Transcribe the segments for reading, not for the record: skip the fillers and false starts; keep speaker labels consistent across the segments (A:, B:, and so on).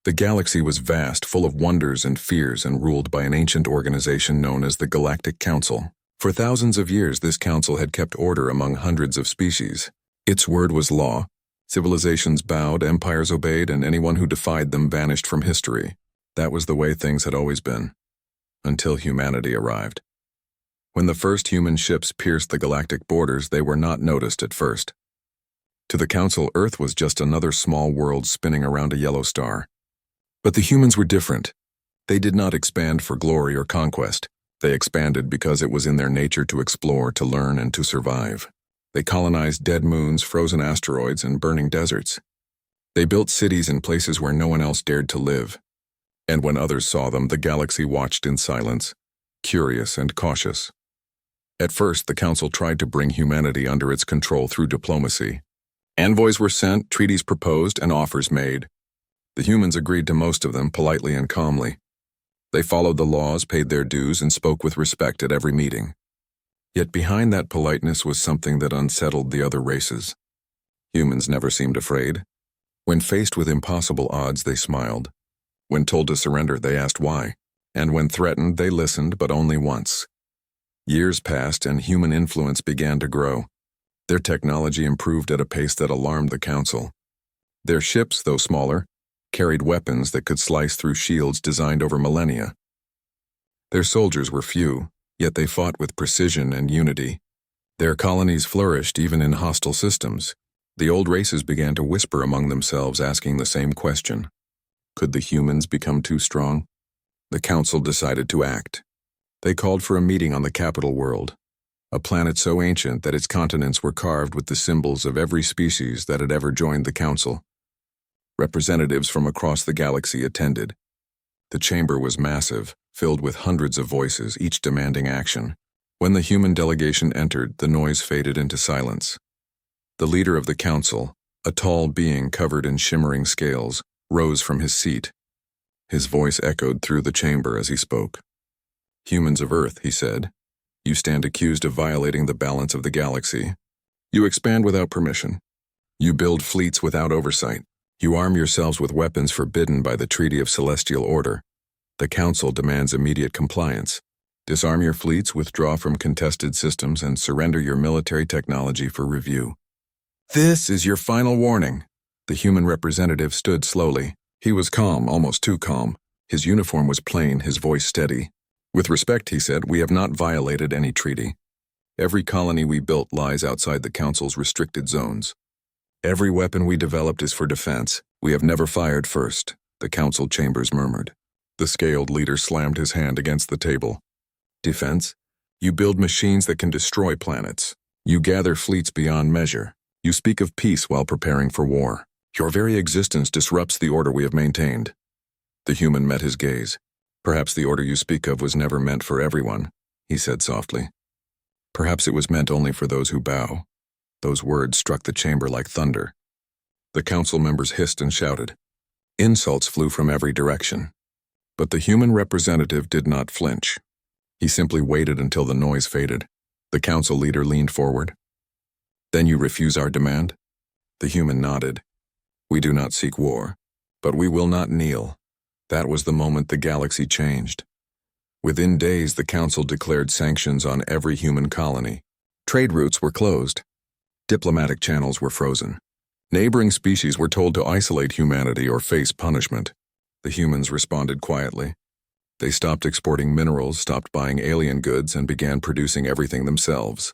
A: The galaxy was vast, full of wonders and fears, and ruled by an ancient organization known as the Galactic Council. For thousands of years, this council had kept order among hundreds of species. Its word was law. Civilizations bowed, empires obeyed, and anyone who defied them vanished from history. That was the way things had always been, until humanity arrived. When the first human ships pierced the galactic borders, they were not noticed at first. To the Council, Earth was just another small world spinning around a yellow star. But the humans were different. They did not expand for glory or conquest. They expanded because it was in their nature to explore, to learn, and to survive. They colonized dead moons, frozen asteroids, and burning deserts. They built cities in places where no one else dared to live. And when others saw them, the galaxy watched in silence, curious and cautious. At first, the Council tried to bring humanity under its control through diplomacy. Envoys were sent, treaties proposed, and offers made. The humans agreed to most of them politely and calmly. They followed the laws, paid their dues, and spoke with respect at every meeting. Yet behind that politeness was something that unsettled the other races. Humans never seemed afraid. When faced with impossible odds, they smiled. When told to surrender, they asked why. And when threatened, they listened, but only once. Years passed, and human influence began to grow. Their technology improved at a pace that alarmed the Council. Their ships, though smaller, carried weapons that could slice through shields designed over millennia. Their soldiers were few, yet they fought with precision and unity. Their colonies flourished even in hostile systems. The old races began to whisper among themselves, asking the same question. Could the humans become too strong? The Council decided to act. They called for a meeting on the capital world, a planet so ancient that its continents were carved with the symbols of every species that had ever joined the Council. Representatives from across the galaxy attended. The chamber was massive, filled with hundreds of voices, each demanding action. When the human delegation entered, the noise faded into silence. The leader of the Council, a tall being covered in shimmering scales, rose from his seat. His voice echoed through the chamber as he spoke. "Humans of Earth," he said, "you stand accused of violating the balance of the galaxy. You expand without permission. You build fleets without oversight. You arm yourselves with weapons forbidden by the Treaty of Celestial Order. The Council demands immediate compliance. Disarm your fleets, withdraw from contested systems, and surrender your military technology for review. This is your final warning." The human representative stood slowly. He was calm, almost too calm. His uniform was plain, his voice steady. "With respect," he said, "we have not violated any treaty. Every colony we built lies outside the Council's restricted zones. Every weapon we developed is for defense. We have never fired first," the Council chambers murmured. The scaled leader slammed his hand against the table. "Defense? You build machines that can destroy planets. You gather fleets beyond measure. You speak of peace while preparing for war. Your very existence disrupts the order we have maintained." The human met his gaze. "Perhaps the order you speak of was never meant for everyone," he said softly. "Perhaps it was meant only for those who bow." Those words struck the chamber like thunder. The Council members hissed and shouted. Insults flew from every direction. But the human representative did not flinch. He simply waited until the noise faded. The Council leader leaned forward. "Then you refuse our demand?" The human nodded. "We do not seek war, but we will not kneel." That was the moment the galaxy changed. Within days, the Council declared sanctions on every human colony. Trade routes were closed. Diplomatic channels were frozen. Neighboring species were told to isolate humanity or face punishment. The humans responded quietly. They stopped exporting minerals, stopped buying alien goods, and began producing everything themselves.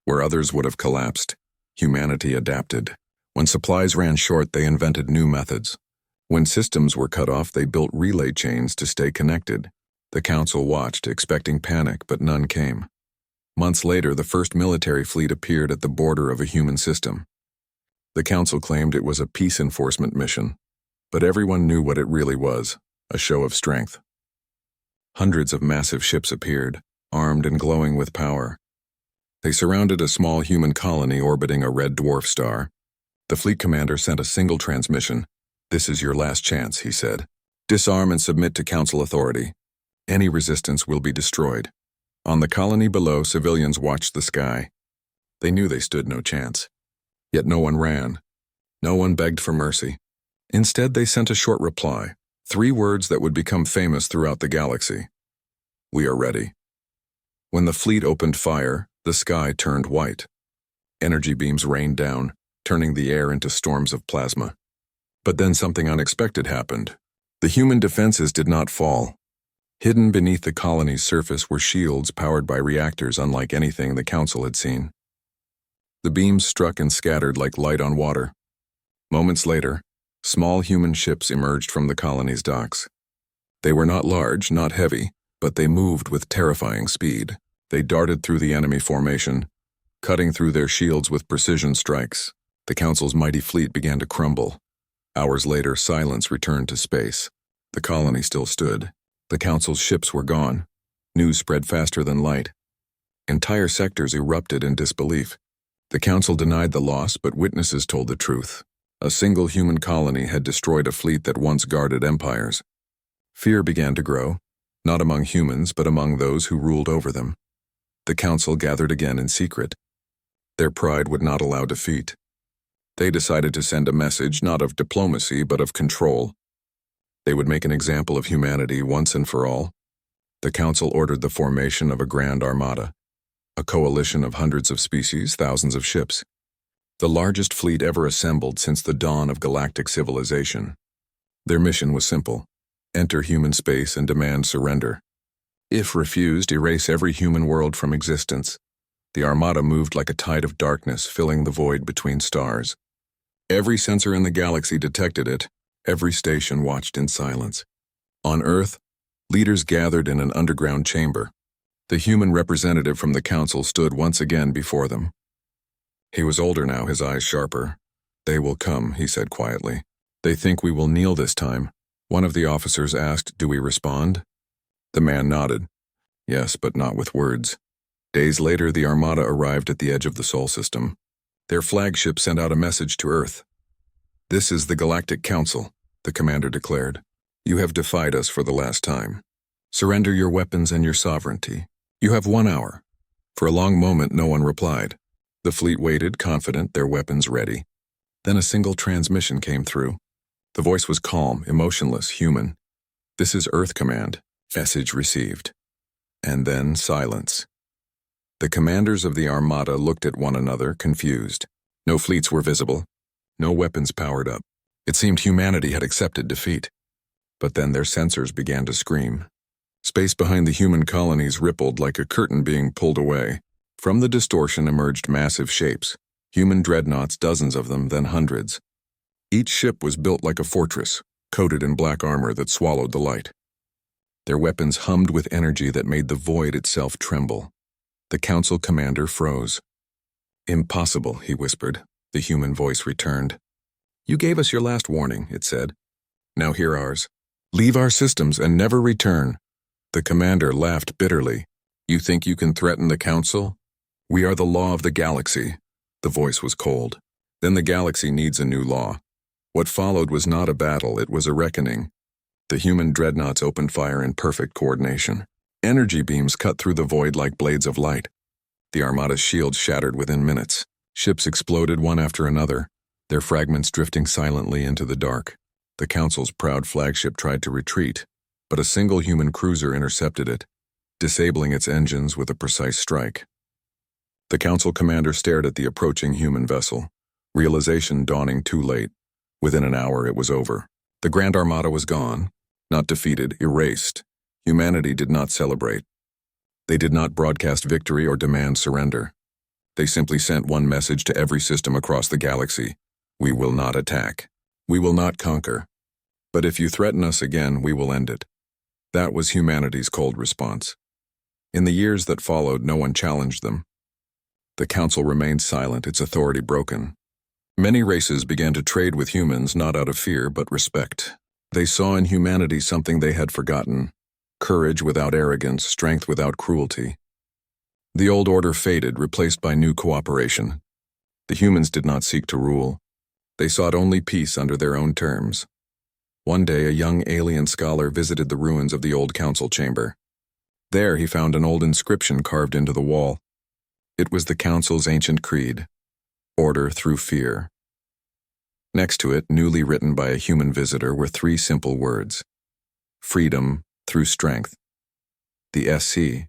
A: Where others would have collapsed, humanity adapted. When supplies ran short, they invented new methods. When systems were cut off, they built relay chains to stay connected. The Council watched, expecting panic, but none came. Months later, the first military fleet appeared at the border of a human system. The Council claimed it was a peace enforcement mission, but everyone knew what it really was, a show of strength. Hundreds of massive ships appeared, armed and glowing with power. They surrounded a small human colony orbiting a red dwarf star. The fleet commander sent a single transmission. "This is your last chance," he said. "Disarm and submit to Council authority. Any resistance will be destroyed." On the colony below, civilians watched the sky. They knew they stood no chance. Yet no one ran. No one begged for mercy. Instead, they sent a short reply, 3 words that would become famous throughout the galaxy. We are ready. When the fleet opened fire, the sky turned white. Energy beams rained down, turning the air into storms of plasma. But then something unexpected happened. The human defenses did not fall. Hidden beneath the colony's surface were shields powered by reactors unlike anything the Council had seen. The beams struck and scattered like light on water. Moments later, small human ships emerged from the colony's docks. They were not large, not heavy, but they moved with terrifying speed. They darted through the enemy formation, cutting through their shields with precision strikes. The Council's mighty fleet began to crumble. Hours later, silence returned to space. The colony still stood. The Council's ships were gone. News spread faster than light. Entire sectors erupted in disbelief. The Council denied the loss, but witnesses told the truth. A single human colony had destroyed a fleet that once guarded empires. Fear began to grow, not among humans, but among those who ruled over them. The Council gathered again in secret. Their pride would not allow defeat. They decided to send a message not of diplomacy, but of control. They would make an example of humanity once and for all. The Council ordered the formation of a Grand Armada, a coalition of hundreds of species, thousands of ships. The largest fleet ever assembled since the dawn of galactic civilization. Their mission was simple: enter human space and demand surrender. If refused, erase every human world from existence. The Armada moved like a tide of darkness, filling the void between stars. Every sensor in the galaxy detected it. Every station watched in silence. On Earth, leaders gathered in an underground chamber. The human representative from the Council stood once again before them. He was older now, his eyes sharper. "They will come," he said quietly. "They think we will kneel this time." One of the officers asked, "Do we respond?" The man nodded. Yes, but not with words. Days later, the Armada arrived at the edge of the Sol system. Their flagship sent out a message to Earth. "This is the Galactic Council," the commander declared. "You have defied us for the last time. Surrender your weapons and your sovereignty. You have 1 hour." For a long moment, no one replied. The fleet waited, confident, their weapons ready. Then a single transmission came through. The voice was calm, emotionless, human. "This is Earth Command. Message received." And then silence. The commanders of the Armada looked at one another, confused. No fleets were visible. No weapons powered up. It seemed humanity had accepted defeat. But then their sensors began to scream. Space behind the human colonies rippled like a curtain being pulled away. From the distortion emerged massive shapes. Human dreadnoughts, dozens of them, then hundreds. Each ship was built like a fortress, coated in black armor that swallowed the light. Their weapons hummed with energy that made the void itself tremble. The Council commander froze. "Impossible," he whispered. The human voice returned. "You gave us your last warning," it said. "Now hear ours. Leave our systems and never return." The commander laughed bitterly. "You think you can threaten the Council? We are the law of the galaxy." The voice was cold. "Then the galaxy needs a new law." What followed was not a battle, it was a reckoning. The human dreadnoughts opened fire in perfect coordination. Energy beams cut through the void like blades of light. The Armada's shields shattered within minutes. Ships exploded one after another, their fragments drifting silently into the dark. The Council's proud flagship tried to retreat, but a single human cruiser intercepted it, disabling its engines with a precise strike. The Council commander stared at the approaching human vessel, realization dawning too late. Within an hour, it was over. The Grand Armada was gone, not defeated, erased. Humanity did not celebrate. They did not broadcast victory or demand surrender. They simply sent one message to every system across the galaxy: we will not attack. We will not conquer. But if you threaten us again, we will end it. That was humanity's cold response. In the years that followed, no one challenged them. The Council remained silent, its authority broken. Many races began to trade with humans not out of fear but respect. They saw in humanity something they had forgotten: courage without arrogance, strength without cruelty. The old order faded, replaced by new cooperation. The humans did not seek to rule. They sought only peace under their own terms. One day, a young alien scholar visited the ruins of the old council chamber. There he found an old inscription carved into the wall. It was the council's ancient creed: order through fear. Next to it, newly written by a human visitor, were 3 simple words: freedom through strength. The SC,